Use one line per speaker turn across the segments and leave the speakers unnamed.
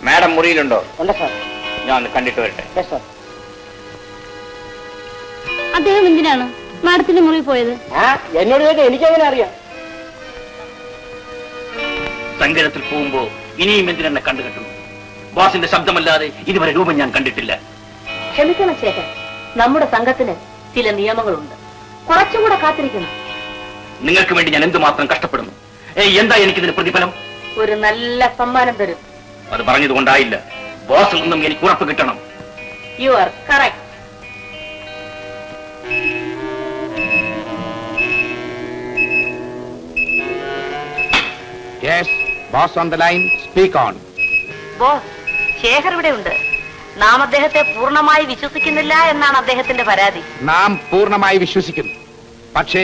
Madam മുറിയിലുണ്ടോ?
ഉണ്ട് sir.
ഞാൻ ഒന്ന് കണ്ടിട്ട് വരട്ടെ.
അദ്ദേഹം എന്തിനാണ് മാഡത്തിന്റെ മുറിയിൽ പോയത്?
എന്നോട് ചോദിച്ചാൽ എനിക്കെങ്ങനെ അറിയാം?
സങ്കടത്തിൽ പോകുമ്പോ ഇനിയും എന്തിനെന്നെ കണ്ടുകെട്ടുന്നു? ബോസിന്റെ ശബ്ദമല്ലാതെ ഇതുവരെ രൂപം ഞാൻ കണ്ടിട്ടില്ല.
ക്ഷമിക്കണം ശേഖർ, നമ്മുടെ സംഘത്തിന് ചില നിയമങ്ങളുണ്ട്. കുറച്ചുകൂടെ കാത്തിരിക്കണം.
നിങ്ങൾക്ക് വേണ്ടി ഞാൻ എന്തുമാത്രം കഷ്ടപ്പെടുന്നു. എന്താ എനിക്കിതിന് പ്രതിഫലം?
ഒരു നല്ല സമ്മാനം തരും.
അത് പറഞ്ഞതുകൊണ്ടായില്ല. ബോസിൽ നിന്നും എനിക്ക് ഉറപ്പ് കിട്ടണം.
You are correct.
Yes, boss on the line. Speak on.
Boss, Shekhar ഇവിടെ ഉണ്ട്. നാം അദ്ദേഹത്തെ പൂർണ്ണമായി വിശ്വസിക്കുന്നില്ല എന്നാണ് അദ്ദേഹത്തിന്റെ പരാതി.
നാം പൂർണ്ണമായി വിശ്വസിക്കുന്നു. പക്ഷേ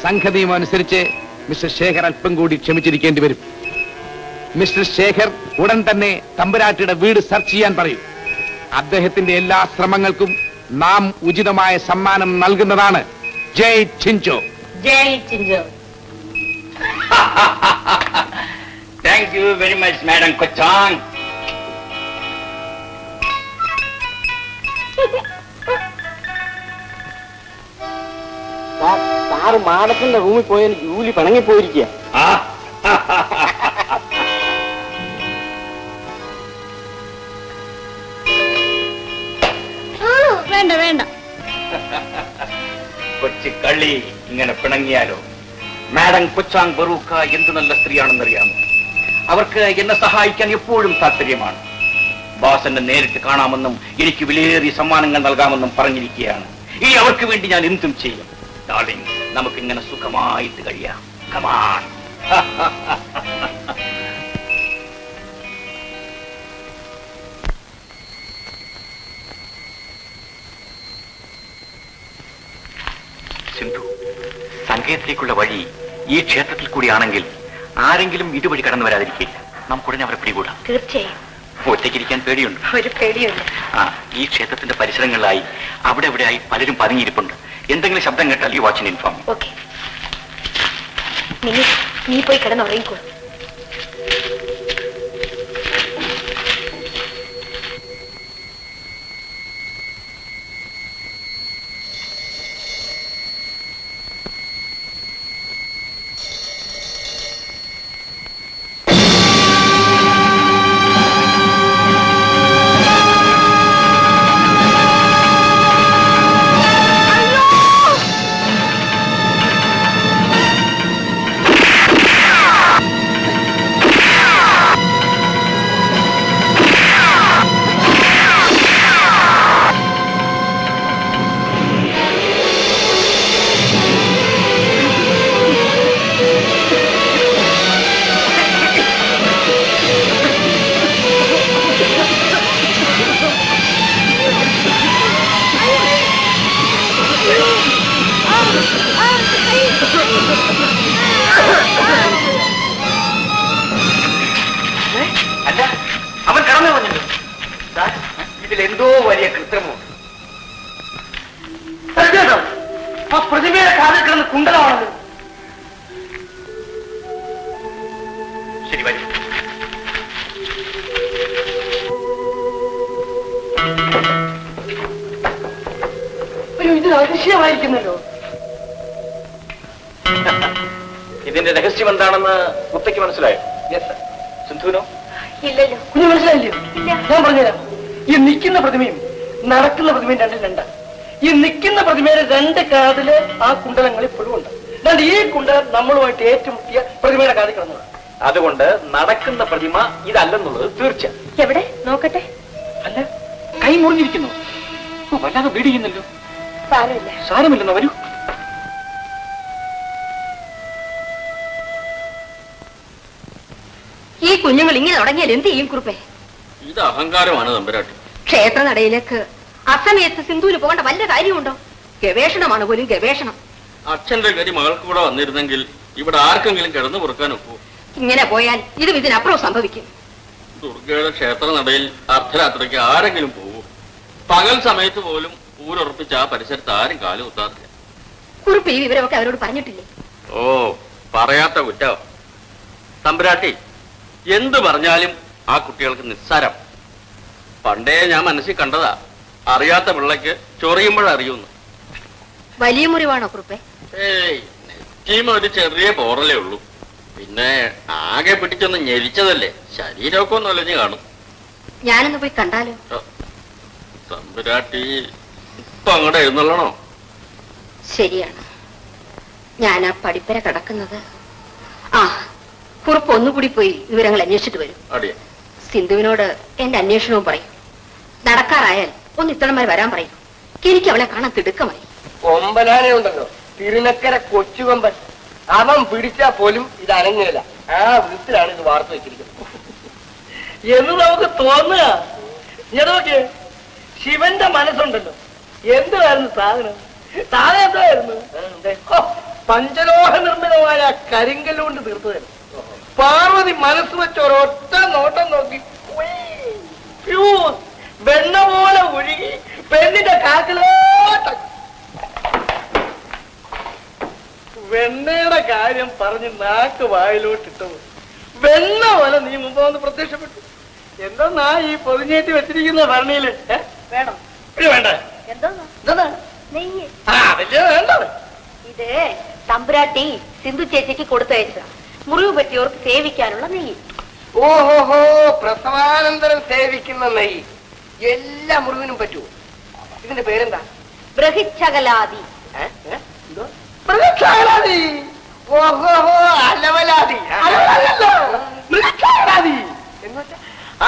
സംഘനിയമം അനുസരിച്ച് മിസ്റ്റർ ശേഖർ അല്പം കൂടി ക്ഷമിച്ചിരിക്കേണ്ടി വരും. മിസ്റ്റർ ശേഖർ ഉടൻ തന്നെ തമ്പുരാട്ടിയുടെ വീട് സെർച്ച് ചെയ്യാൻ പറയൂ. അദ്ദേഹത്തിന്റെ എല്ലാ ശ്രമങ്ങൾക്കും നാം ഉചിതമായ സമ്മാനം നൽകുന്നതാണ്. ജയ് ചിഞ്ചോ.
ജയ് ചിഞ്ചോ.
Thank you very much madam കൊച്ചാൻ.
സാറ് മാഡത്തിന്റെ റൂമിൽ പോയാൽ ജൂലി പിണങ്ങിപ്പോയിരിക്കുക.
വേണ്ട വേണ്ട.
കൊച്ചി കള്ളി ഇങ്ങനെ പിണങ്ങിയാലോ? മാഡം കൊച്ചാങ് ബറൂക്ക എന്ത് നല്ല സ്ത്രീയാണെന്നറിയാമോ? അവർക്ക് എന്നെ സഹായിക്കാൻ എപ്പോഴും താല്പര്യമാണ്. ബോസ് എന്നെ നേരിട്ട് കാണാമെന്നും എനിക്ക് വിലയേറിയ സമ്മാനങ്ങൾ നൽകാമെന്നും പറഞ്ഞിരിക്കുകയാണ്. ഇനി അവർക്ക് വേണ്ടി ഞാൻ എന്തും ചെയ്യും. ഡാർലിംഗ്, നമുക്കിങ്ങനെ സുഖമായിട്ട് കഴിയാം. കമാൺ. സിന്ധു, സങ്കേതത്തിലേക്കുള്ള വഴി ഈ ക്ഷേത്രത്തിൽ കൂടിയാണെങ്കിൽ ആരെങ്കിലും ഇതുവഴി കടന്നു വരാതിരിക്കില്ല. നമുക്കുടനെ അവരെ പിടികൂടാം.
തീർച്ചയായും.
ഒറ്റയ്ക്കിരിക്കാൻ പേടിയുണ്ട്.
ഒരു പേടിയുണ്ട്.
ഈ ക്ഷേത്രത്തിന്റെ പരിസരങ്ങളിലായി അവിടെ എവിടെയായി പലരും പതുങ്ങിയിരിപ്പുണ്ട്. എന്തെങ്കിലും ശബ്ദം കേട്ടാൽ ഈ വാച്ചിന് ഇൻഫോം.
ഓക്കെ, നീ പോയി കിടന്നുറങ്ങിക്കോ.
അല്ല, അവൻ കടന്നു വന്നിട്ടുണ്ട്. ഇതിലെന്തോ വലിയ കൃത്രിമമുണ്ട്. ആ പ്രതിമയുടെ കാതിൽ കിടന്ന് കുണ്ടലമാണല്ലോ. ശരി, വരും.
അയ്യോ, ഇത് അതിശയമായിരിക്കുന്നല്ലോ.
ഇതിന്റെ രഹസ്യം എന്താണെന്ന് മുത്തയ്ക്ക് മനസ്സിലായോ? സിന്ധുവിനോ?
ഇല്ലല്ലോ.
കുഞ്ഞു മനസ്സിലായില്ലയോ? ഞാൻ പറഞ്ഞുതരാം. ഈ നിൽക്കുന്ന പ്രതിമയും നടക്കുന്ന പ്രതിമയും രണ്ടും രണ്ടാണ്. ഈ നിൽക്കുന്ന പ്രതിമയുടെ രണ്ട് കാതില് ആ കുണ്ടലങ്ങളിൽ പുഴുവുണ്ട്. അതായത് ഈ കുണ്ടൽ നമ്മളുമായിട്ട് ഏറ്റുമുട്ടിയ പ്രതിമയുടെ കാതിൽ കിടന്നത്.
അതുകൊണ്ട് നടക്കുന്ന പ്രതിമ ഇതല്ലെന്നുള്ളത് തീർച്ച.
എവിടെ നോക്കട്ടെ.
അല്ല, കൈ മുറിഞ്ഞിരിക്കുന്നു. വല്ലാതെ വീടിയുന്നല്ലോ.
സാരമില്ല.
സാരമില്ലെന്നോ? വരൂ.
ഈ കുഞ്ഞുങ്ങൾ ഇങ്ങനെ തുടങ്ങിയാൽ എന്ത് ചെയ്യും കുറുപ്പേ?
ഇത് അഹങ്കാരമാണ് തമ്പുരാട്ടി.
ക്ഷേത്ര നടയിലേക്ക് അസമയത്ത് സിന്ധുവിന് പോകേണ്ട വല്ല കാര്യമുണ്ടോ? ഗവേഷണമാണ് പോലും ഗവേഷണം.
അച്ഛന്റെ ഗതി മകൾക്ക് കൂടെ വന്നിരുന്നെങ്കിൽ ഇവിടെ ആർക്കെങ്കിലും കിടന്നു പൊറുക്കാൻ ഒക്കൂ.
ഇങ്ങനെ പോയാൽ ഇതും ഇതിനപ്പുറം സംഭവിക്കും.
ദുർഗയുടെ ക്ഷേത്ര നടയിൽ അർദ്ധരാത്രിക്ക് ആരെങ്കിലും പോകും? പകൽ സമയത്ത് പോലും ഊരുറപ്പിച്ച് ആ പരിസരത്ത് ആരും കാലു കുത്താറില്ല.
കുറിപ്പ് ഈ വിവരമൊക്കെ അവരോട് പറഞ്ഞിട്ടില്ലേ?
ഓ, പറയാത്ത കുറ്റം. തമ്പുരാട്ടി, എന്ത് പറഞ്ഞാലും ആ കുട്ടികൾക്ക് നിസ്സാരം. പണ്ടേ ഞാൻ മനസ്സിൽ കണ്ടതാ, അറിയാത്ത പിള്ളയ്ക്ക് ചൊറിയുമ്പോഴറിയൂന്ന്.
വലിയ മുറിവാണോ കുറുപ്പേ?
ഏയ്, നെറ്റീമ ഒരു ചെറിയ പോറലേ ഉള്ളൂ. പിന്നെ ആകെ പിടിച്ചൊന്ന് ഞെരിച്ചതല്ലേ, ശരീരമൊക്കെ ഒന്ന് ഒലഞ്ഞു കാണും.
ഞാനൊന്ന് പോയി കണ്ടാലോ?
തമ്പുരാട്ടി ഇപ്പൊ അങ്ങോട്ട് എഴുന്നള്ളണോ?
ശരിയാണ്, ഞാൻ ആ പടിപ്പര കിടക്കുന്നത്. ആ, കുറുപ്പ് ഒന്നുകൂടി പോയി വിവരങ്ങൾ അന്വേഷിച്ചിട്ട് വരും.
അടിയ
സിന്ധുവിനോട് എന്റെ അന്വേഷണവും പറയും. നടക്കാറായാൽ ഒന്ന് ഇത്തണമാര് വരാൻ പറയും. എനിക്ക് അവളെ കാണാൻ തിടുക്കമായി.
കൊമ്പനാനെ ഉണ്ടല്ലോ, തിരുനക്കര കൊച്ചുകൊമ്പൻ, അവൻ പിടിച്ചാ പോലും ഇത് അനങ്ങില്ല. ആ വീട്ടിലാണ് ഇത് വാർത്ത വെച്ചിരിക്കുന്നത് എന്ന് നമുക്ക് തോന്നുക. ഏതൊക്കെ ശിവന്റെ മനസ്സുണ്ടല്ലോ, എന്തുവായിരുന്നു സാധനം? സാധനം എന്തായിരുന്നു? പഞ്ചലോഹ നിർമ്മിതമായ കരിങ്കല്ലുകൊണ്ട് തീർത്തതായിരുന്നു. പാർവതി മനസ്സ് വെച്ച് ഒരൊറ്റ നോട്ടം നോക്കി വെണ്ണ പോലെ ഒഴുകി പെണ്ണിന്റെ കാക്കിലോട്ട്. വെണ്ണയുടെ കാര്യം പറഞ്ഞ് നാക്ക് വായിലോട്ടിട്ടത് വെണ്ണ പോലെ നീ മുമ്പ് വന്ന് പ്രത്യക്ഷപ്പെട്ടു. എന്താ ഈ പൊതിഞ്ഞേറ്റി വെച്ചിരിക്കുന്ന ഭരണിയില് വേണം വേണ്ട
ഇത് തമ്പുരാട്ടി സിന്ധു ചേച്ചിക്ക് കൊടുത്തയച്ച മുറിവ് പറ്റിയവർക്ക് സേവിക്കാനുള്ള നെയ്യ്.
ഓഹോഹോ, പ്രസവാനന്തരം സേവിക്കുന്ന നെയ്യ് എല്ലാ മുറിവിനും പറ്റുമോ? ഇതിന്റെ പേരെന്താ?
ബൃഹിച്ചകലാദി.
ബൃഹിച്ചകലാദി. ഓഹോഹോ, അലവലാദി. ബൃഹിച്ചകലാദി എന്ന് വെച്ചാ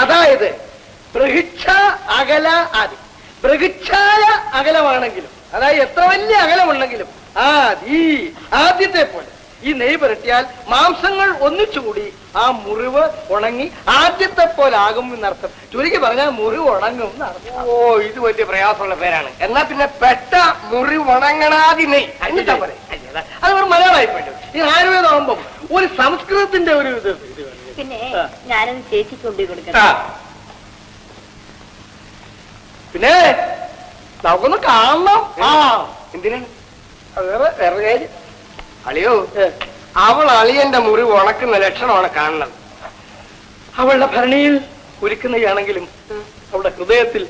അതായത് ബൃഹിച്ച അകല ആദി. ബൃഹിച്ചായ അകലമാണെങ്കിലും, അതായത് എത്ര വലിയ അകലമുണ്ടെങ്കിലും ആദ്യത്തെ പോലെ ഈ നെയ് പുരട്ടിയാൽ മാംസങ്ങൾ ഒന്നിച്ചുകൂടി ആ മുറിവ് ഉണങ്ങി ആദ്യത്തെ പോലെ ആകും എന്നർത്ഥം. ചുരുക്കി പറഞ്ഞാൽ മുറിവ് ഉണങ്ങും എന്നർത്ഥം. ഓ, ഇത് വലിയ പ്രയാസമുള്ള പേരാണ്. എന്നാ പിന്നെ പെട്ട മുറിവ് ഉണങ്ങണാതി നെയ് എന്നിട്ടാ പോലെ. അത് ഒരു മലയാളമായിപ്പോയിട്ടു. ഈ ആയുർവേദമാകുമ്പം ഒരു സംസ്കൃതത്തിന്റെ ഒരു ഇത്.
പിന്നെ ഞാനത് ചേച്ചിക്ക് കൊണ്ടു കൊടുക്കാം.
പിന്നെ നമുക്കൊന്ന് കാണണം. ആ, എന്തിനാണ്? വേറെ വേറെ കാര്യം. അളിയോ, അവൾ അളിയന്റെ മുറിവ് ഉണക്കുന്ന ലക്ഷണമാണ് കാണുന്നത്. അവളുടെ ഭരണിയിൽ ഒരുക്കുന്നയാണെങ്കിലും അവളുടെ ഹൃദയത്തിൽ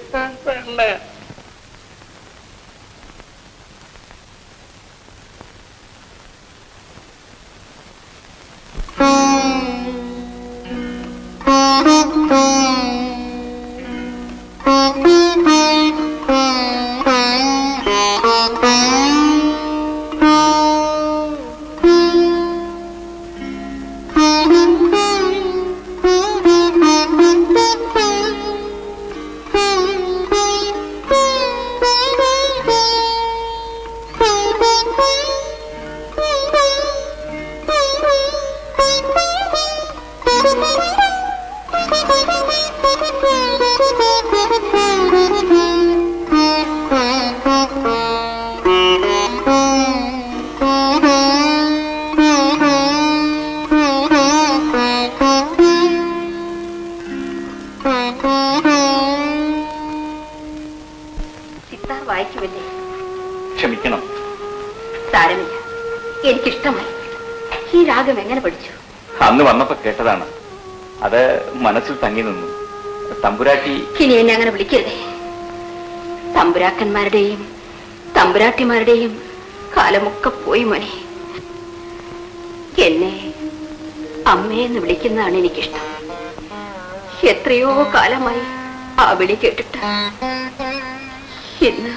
ക്ഷമിക്കണം.
സാരമില്ല, എനിക്കിഷ്ടമായി. ഈ രാഗം എങ്ങനെ പഠിച്ചു?
അന്ന് വന്നപ്പോ കേട്ടതാണ്. അത് മനസ്സിൽ തങ്ങി നിന്നു. തമ്പുരാട്ടി
ഇനി എന്നെ അങ്ങനെ വിളിക്കരുതേ. തമ്പുരാക്കന്മാരുടെയും തമ്പുരാട്ടിമാരുടെയും കാലമൊക്കെ പോയി മോനെ. എന്നെ അമ്മയെന്ന് വിളിക്കുന്നതാണ് എനിക്കിഷ്ടം. എത്രയോ കാലമായി ആ വിളി കേട്ടിട്ട്. ഇന്ന്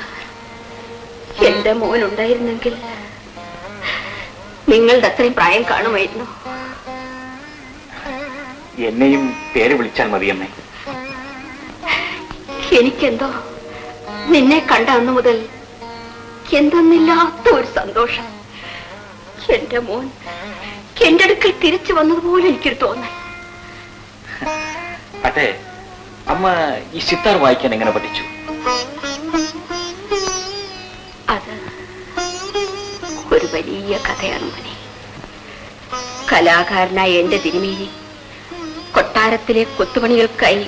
എന്റെ മോനുണ്ടായിരുന്നെങ്കിൽ നിങ്ങളുടെ അത്രയും പ്രായം കാണുമായിരുന്നു.
എന്നെയും പേര് വിളിച്ചാൽ മതിയമ്മേ.
എനിക്കെന്തോ നിന്നെ കണ്ട അന്നു മുതൽ എന്തെന്നില്ലാത്ത ഒരു സന്തോഷം. എന്റെ മോൻ എന്റെ അടുക്കൽ തിരിച്ചു വന്നതുപോലെ എനിക്കൊരു തോന്നൽ.
അതെ, അമ്മ ഈ സിത്താർ വായിക്കാൻ എങ്ങനെ പഠിച്ചു?
അത് ഒരു വലിയ കഥയാണ് മോനെ. കലാകാരനായ എന്റെ തിരുമേനി കൊട്ടാരത്തിലെ കൊത്തുപണികൾക്കായി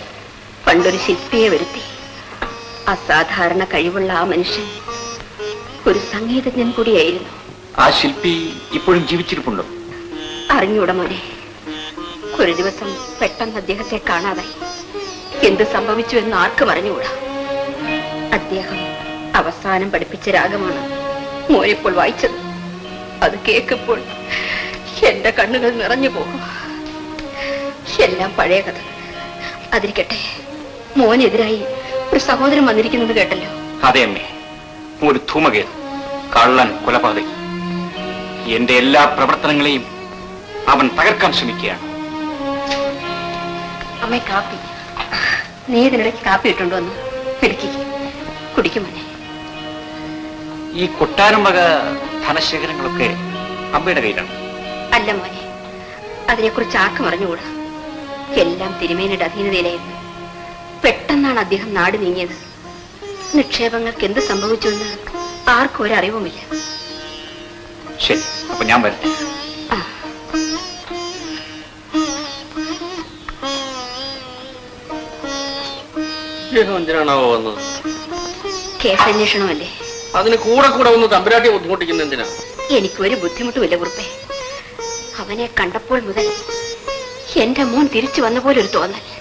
പണ്ടൊരു ശില്പിയെ വരുത്തി. അസാധാരണ കഴിവുള്ള ആ മനുഷ്യൻ ഒരു സംഗീതജ്ഞൻ കൂടിയായിരുന്നു.
ആ ശില്പി ഇപ്പോഴും ജീവിച്ചിരിപ്പുണ്ടോ?
അറിഞ്ഞൂട മോനെ.
ഒരു ദിവസം പെട്ടെന്ന് അദ്ദേഹത്തെ കാണാതായി. എന്ത് സംഭവിച്ചു എന്ന് ആർക്കും അറിഞ്ഞുകൂടാ. അദ്ദേഹം അവസാനം പഠിപ്പിച്ച രാഗമാണ് മോനിപ്പോൾ വായിച്ചത്. അത് കേൾക്കുമ്പോൾ എന്റെ കണ്ണുകൾ നിറഞ്ഞു പോകും. എല്ലാം പഴയ കഥ. അതിരിക്കട്ടെ, മോനെതിരായി ഒരു സഹോദരൻ വന്നിരിക്കുന്നത് കേട്ടല്ലോ.
അതെ അമ്മേ, ഒരു ധൂമകേതു, കള്ളൻ, കൊലപാതകി. എന്റെ എല്ലാ പ്രവർത്തനങ്ങളെയും അവൻ തകർക്കാൻ ശ്രമിക്കുകയാണ്.
അമ്മേ, കാപ്പി. നീ ഇതിനിടയ്ക്ക് കാപ്പി ഇട്ടുണ്ടോ എന്ന് കുടിക്കുമോനെ?
ഈ കൊട്ടാരം വക ധനശേഖരങ്ങളൊക്കെ അമ്മയുടെ കയ്യിലാണ്.
അല്ല മോനെ, അതിനെക്കുറിച്ച് ആർക്കും അറിഞ്ഞുകൂടാ. എല്ലാം തിരുമേനിയുടെ അധീനതയിലായിരുന്നു. പെട്ടെന്നാണ് അദ്ദേഹം നാട് നീങ്ങിയത്. നിക്ഷേപങ്ങൾക്ക് എന്ത് സംഭവിച്ചുവെന്ന് ആർക്കും ഒരറിവുമില്ല.
ശരി, അപ്പൊ ഞാൻ വരട്ടെ.
എന്തിനാണാവോ വന്നത്?
കേസന്വേഷണമല്ലേ?
അതിന് കൂടെ കൂടെ ഒന്ന് തമ്പുരാട്ടിയെ ബുദ്ധിമുട്ടിക്കുന്ന എന്തിനാ?
എനിക്കൊരു ബുദ്ധിമുട്ടുമില്ല കുറുപ്പേ. അവനെ കണ്ടപ്പോൾ മുതൽ എന്റെ മോൻ തിരിച്ചു വന്ന പോലെ ഒരു തോന്നൽ.